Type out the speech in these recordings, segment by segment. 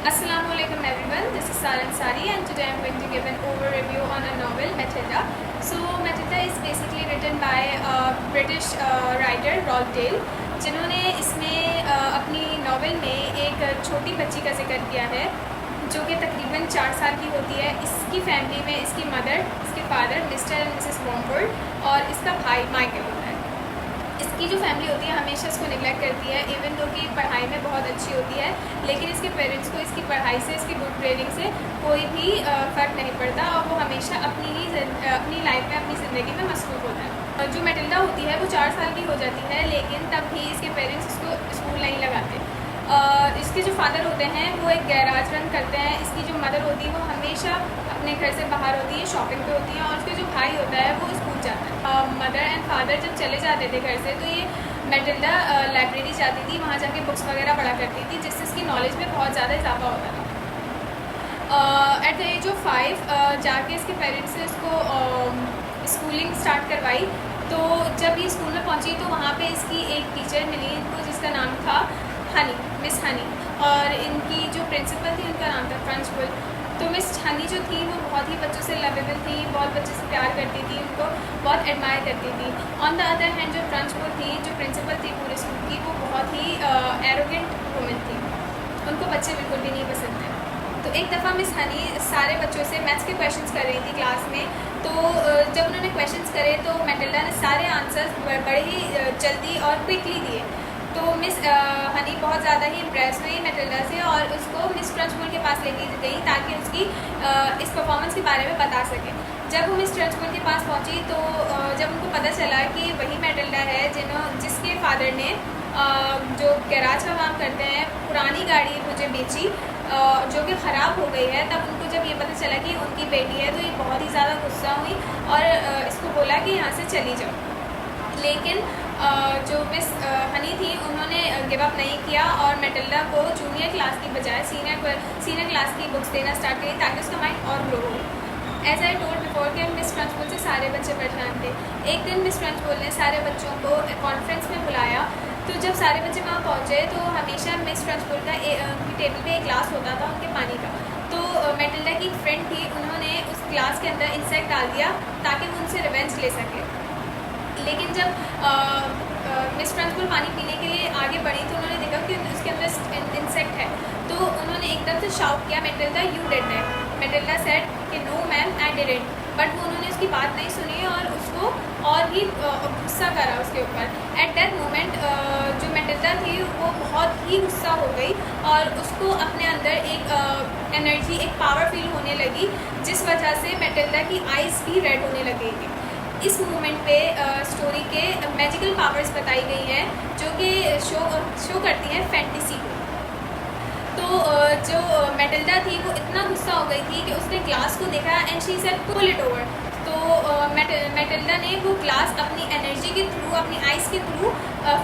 Assalamualaikum everyone, this is Sara Ansari and today I'm going to give an overview on a novel, Matilda. So Matilda is basically written by a British writer Roald Dahl, जिन्होंने इसमें अपनी novel में एक छोटी बच्ची का जिक्र किया है जो कि तकरीबन 4 साल की होती है। इसकी फैमिली में इसकी मदर, इसके फादर मिस्टर एंड मिसेस वॉम्फोर्ड और इसका भाई माइकल होता है। इसकी जो फैमिली होती है हमेशा इसको निगलेक्ट करती है, इवन दो कि पढ़ाई में बहुत अच्छी होती है, लेकिन इसके पेरेंट्स को इसकी पढ़ाई से, इसकी गुड ग्रेडिंग से कोई भी फ़र्क नहीं पड़ता और वो हमेशा अपनी लाइफ में, अपनी ज़िंदगी में मसरूफ़ होता है। जो मैटिल्डा होती है वो 4 साल की हो जाती है, लेकिन तब भी इसके पेरेंट्स इसको स्कूल नहीं लगाते। इसके जो फादर होते हैं वो एक गैराज रन करते हैं। इसकी जो मदर होती है वो हमेशा अपने घर से बाहर होती है, शॉपिंग पे होती है और उसके जो भाई होता है वो स्कूल जाता है। मदर एंड फादर जब चले जाते थे घर से तो ये मैटिल्डा लाइब्रेरी जाती थी, वहाँ जाके बुक्स वगैरह पढ़ा करती थी, जिससे इसकी नॉलेज में बहुत ज़्यादा इजाफा होता था। एट द एज ऑफ 5 जाके इसके पेरेंट्स ने इसको स्कूलिंग स्टार्ट करवाई। तो जब ये स्कूल में पहुँची तो वहाँ पे इसकी एक टीचर मिली इनको, जिसका नाम था हनी, मिस हनी, और इनकी जो प्रिंसिपल थी उनका नाम था ट्रंचबुल। तो मिस हनी जो थी वो बहुत ही बच्चों से लवेबल थी, बहुत बच्चों से प्यार करती थी, उनको बहुत एडमायर करती थी। ऑन द अदर हैंड जो ट्रंचबुल थी, जो प्रिंसिपल थी पूरे स्कूल की, वो बहुत ही एरोगेंट वुमन थी, उनको बच्चे बिल्कुल भी नहीं पसंद थे। तो एक दफ़ा मिस हनी सारे बच्चों से मैथ्स के क्वेश्चंस कर रही थी क्लास में। तो जब उन्होंने क्वेश्चंस करे तो मैटिल्डा ने सारे आंसर्स बड़े ही जल्दी और क्विकली दिए। तो मिस हनी बहुत ज़्यादा ही इम्प्रेस हुई मैटिल्डा से और उसको मिस ट्रंचबुल के पास लेके गई ताकि उसकी इस परफॉर्मेंस के बारे में बता सके। जब वो मिस ट्रंचबुल के पास पहुंची तो जब उनको पता चला कि वही मैटिल्डा है जिसके फादर ने जो गैराज का काम करते हैं, पुरानी गाड़ी मुझे बेची जो कि ख़राब हो गई है, तब उनको जब ये पता चला कि उनकी बेटी है तो ये बहुत ही ज़्यादा गुस्सा हुई और इसको बोला कि यहाँ से चली जाओ। लेकिन जो मिस हनी थी उन्होंने गिव अप नहीं किया और मैटिल्डा को जूनियर क्लास की बजाय सीनियर क्लास की बुक्स देना स्टार्ट करी ताकि उसका माइंड और ग्रो हो। एज आई टोल्ड बिफोर कि मिस ट्रंचबुल से सारे बच्चे परेशान थे। एक दिन मिस ट्रंचबुल ने सारे बच्चों को कॉन्फ्रेंस में बुलाया। तो जब सारे बच्चे वहाँ पहुँचे तो हमेशा मिस ट्रंचबुल का उनकी टेबल पे एक ग्लास होता था उनके पानी का। तो मैटिल्डा की एक फ्रेंड थी, उन्होंने उस ग्लास के अंदर इंसेक्ट डाल दिया ताकि वो उनसे रिवेंज ले सके। लेकिन जब मिस ट्रंचबुल पानी पीने के लिए आगे बढ़ी तो उन्होंने देखा कि उसके अंदर इंसेक्ट है। तो उन्होंने एकदम से शाउट किया, Matilda you did that. Matilda said कि no ma'am I didn't, but वो उन्होंने उसकी बात नहीं सुनी और उसको और भी गुस्सा करा उसके ऊपर। एट दैट मोमेंट जो मैटिल्डा थी वो बहुत ही गुस्सा हो गई और उसको अपने अंदर एक एनर्जी, एक पावर फील होने लगी, जिस वजह से मैटिल्डा की आइज़ भी रेड होने लगी थी। इस मोमेंट पे स्टोरी के मैजिकल पावर्स बताई गई हैं जो कि शो करती हैं फैंटेसी को। तो जो मैटिल्डा थी वो इतना गुस्सा हो गई थी कि उसने ग्लास को देखा and she said pull it over. तो मैटिल्डा ने वो ग्लास अपनी एनर्जी के थ्रू, अपनी आइज़ के थ्रू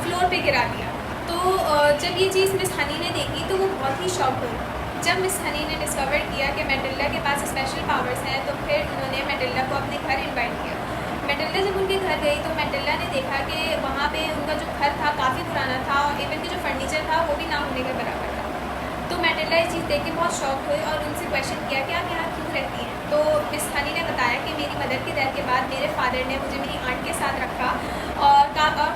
फ्लोर पे गिरा दिया। तो जब ये चीज़ मिस हनी ने देखी तो वो बहुत ही शॉक हुई। जब मिस हनी ने डिस्कवर किया कि मैटिल्डा के पास स्पेशल पावर्स हैं तो फिर उन्होंने मैटिल्डा को अपने घर इन्वाइट किया। मैटिल्डा जब उनके घर गई तो मैटिल्डा ने देखा कि वहाँ पे उनका जो घर था काफ़ी पुराना था और इवन के जो फर्नीचर था वो भी ना होने के बराबर था। तो मैटिल्डा ये चीज़ देख के बहुत शॉक हुई और उनसे क्वेश्चन किया कि आप यहाँ क्यों रहती हैं। तो मिस हनी ने बताया कि मेरी मदर की डेथ के बाद मेरे फादर ने मुझे मेरी आंट के साथ रखा और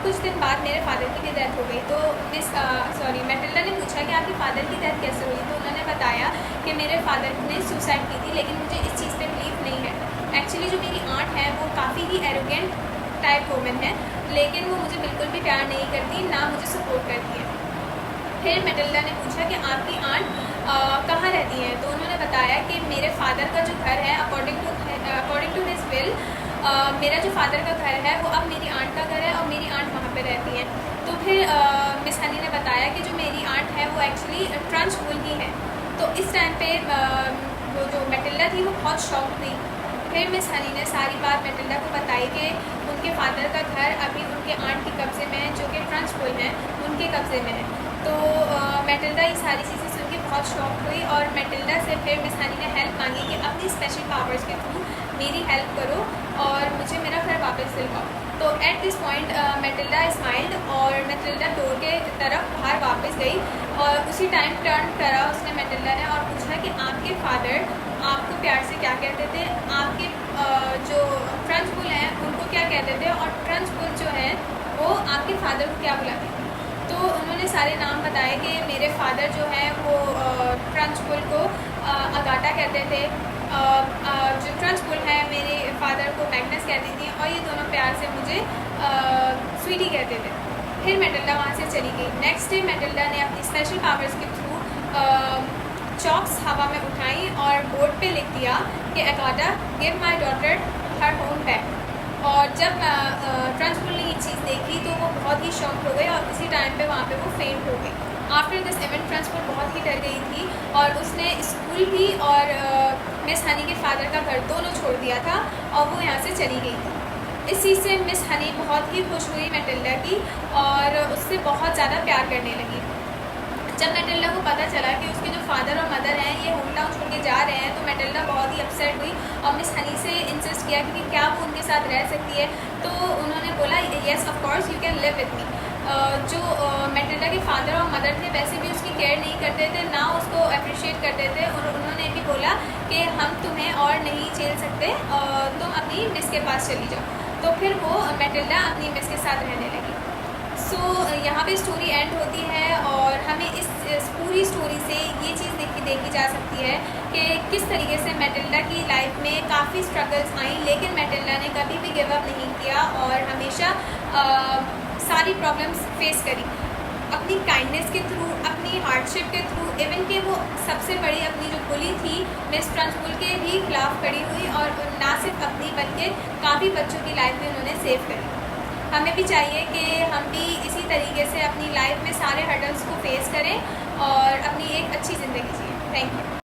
कुछ दिन बाद मेरे फादर की भी डेथ हो गई। तो मैटिल्डा ने पूछा कि आपके फादर की डेथ कैसे हुई। तो उन्होंने बताया कि मेरे फादर ने सुसाइड की थी, लेकिन मुझे इस चीज़ पर बिलीव नहीं है। एक्चुअली जो मेरी आंट है वो काफ़ी ही एरोगेंट टाइप वुमन है, लेकिन वो मुझे बिल्कुल भी प्यार नहीं करती, ना मुझे सपोर्ट करती है। फिर मैटिल्डा ने पूछा कि आपकी आंट कहाँ रहती हैं। तो उन्होंने बताया कि मेरे फादर का जो घर है अकॉर्डिंग टू हिज विल, मेरा जो फादर का घर है वो अब मेरी आंट का घर है और मेरी आंट वहाँ पे रहती हैं। तो फिर मिस हनी ने बताया कि जो मेरी आंट है वो एक्चुअली ट्रंचबुल ही है। तो इस टाइम पे वो जो मैटिल्डा थी वो बहुत शॉक हुई। फिर मिस हनी ने सारी बात मैटिल्डा को बताई कि उनके फादर का घर अभी उनके आंट के कब्ज़े में है, जो कि ट्रंचबुल हैं, उनके कब्ज़े में है। तो मैटिल्डा ये सारी चीज़ें सुन के बहुत शॉक हुई और मैटिल्डा से फिर मिस हनी ने हेल्प मांगी कि अपनी स्पेशल पावर्स के थ्रू मेरी हेल्प करो और मुझे मेरा घर वापस दिलवाओ। तो at this point Matilda smiled और मैटिल्डा डोर के तरफ बाहर वापस गई और उसी टाइम टर्न करा उसने मैटिल्डा ने और पूछा कि आपके फादर आपको प्यार से क्या कहते थे, आपके जो ट्रंचबुल हैं उनको क्या कहते थे और ट्रंचबुल जो है वो आपके फादर को क्या बुलाते थे। तो उन्होंने सारे नाम बताए कि मेरे फादर जो है वो ट्रंचबुल को अगाटा कहते थे, जो ट्रंचबुल है मेरे फादर को मैग्नस कहती थी और ये दोनों प्यार से मुझे स्वीटी कहते थे। फिर मैटिल्डा वहाँ से चली गई। नेक्स्ट डे मैटिल्डा ने अपनी स्पेशल पावर्स के थ्रू चॉक्स हवा में उठाई और बोर्ड पे लिख दिया कि Agatha give my daughter her home back. और जब ट्रंचबुल ने ये चीज़ देखी तो वो बहुत ही शॉक हो गई और उसी टाइम पे वहाँ पे वो फेंट हो गई। आफ्टर दिस इवेंट ट्रंचबुल बहुत ही डर गई थी और उसने स्कूल भी और मिस हनी के फादर का घर दोनों छोड़ दिया था और वो यहाँ से चली गई थी। इस चीज़ से मिस हनी बहुत ही खुश हुई मैटिल्डा की और उससे बहुत ज़्यादा प्यार करने लगी। जब मैटिल्डा को पता चला कि उसके जो फादर और मदर हैं ये होम टाउन छोड़ के जा रहे हैं तो मैटिल्डा बहुत ही अपसेट हुई और मिस हनी से इंसिस्ट किया कि क्या वो उनके साथ रह सकती है। तो उन्होंने बोला yes of course you can live with me. जो मैटिल्डा के फादर और मदर थे वैसे भी उसकी केयर नहीं करते थे, ना उसको अप्रिशिएट करते थे और उन्होंने भी बोला कि हम तुम्हें और नहीं झेल सकते, तुम अपनी मिस के पास चली जाओ। तो फिर वो मैटिल्डा अपनी मिस के साथ रहने लगी। सो यहाँ पे स्टोरी एंड होती है और हमें इस पूरी स्टोरी से ये चीज़ देखी जा सकती है कि किस तरीके से मैटिल्डा की लाइफ में काफ़ी स्ट्रगल्स आई लेकिन मैटिल्डा ने कभी भी गिव अप नहीं किया और हमेशा सारी प्रॉब्लम्स फेस करी अपनी काइंडनेस के थ्रू, अपनी हार्डशिप के थ्रू। इवन कि वो सबसे बड़ी अपनी जो बुली थी मिस ट्रंचबुल के भी खिलाफ खड़ी हुई और ना सिर्फ अपनी बल्कि काफ़ी बच्चों की लाइफ भी उन्होंने सेव करी। हमें भी चाहिए कि हम भी इसी तरीके से अपनी लाइफ में सारे हर्डल्स को फेस करें और अपनी एक अच्छी ज़िंदगी जिए। Thank you.